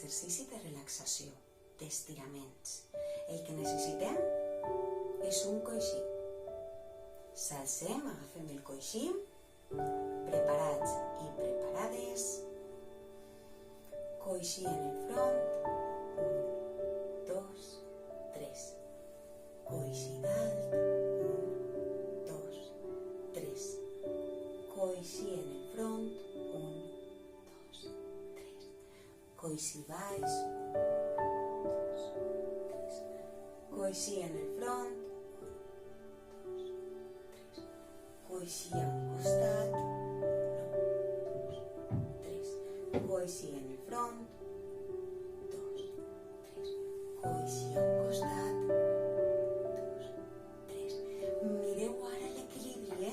exercici de relaxació, d'estiraments. El que necessitem és un coixí. S'alcem, agafem el coixí, preparats i preparades. Coixí en el front, 1, 2, 3. Coixí dalt, 1, 2, 3. Coixí en el front, 1, 2, 3. Coixí baix, 2, 3. Coixí en el front, 1, 2, 3. Coixí a un costat, 1, 2, 3. Coixí en el front, 2, 3. Coixí a un costat, 2, 3. Mireu ara l'equilibri,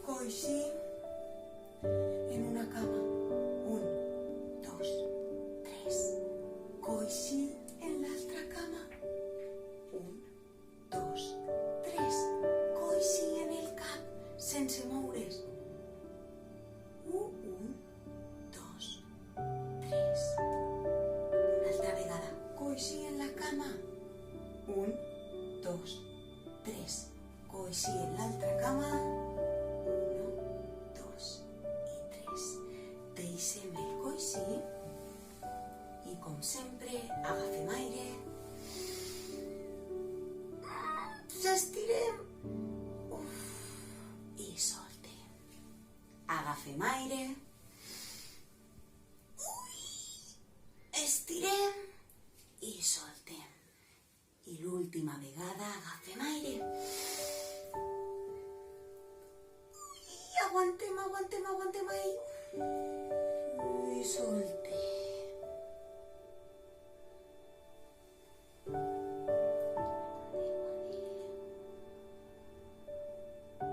Coixí en una cama, 1, 2, 3. Coixí en l'altra cama, 1, 2, 3. Coixí en el cap, sense moure's. 1, 2, 3. Una altra vegada. Coixí en la cama. 1, 2, 3. Coixí en l'altra cama. 1, 2 i 3. Deixem el coixí i, com sempre, agafem aire. S'estirem. I soltem. Agafem aire. Estirem i soltem. I l'última vegada agafem aire. I aguantem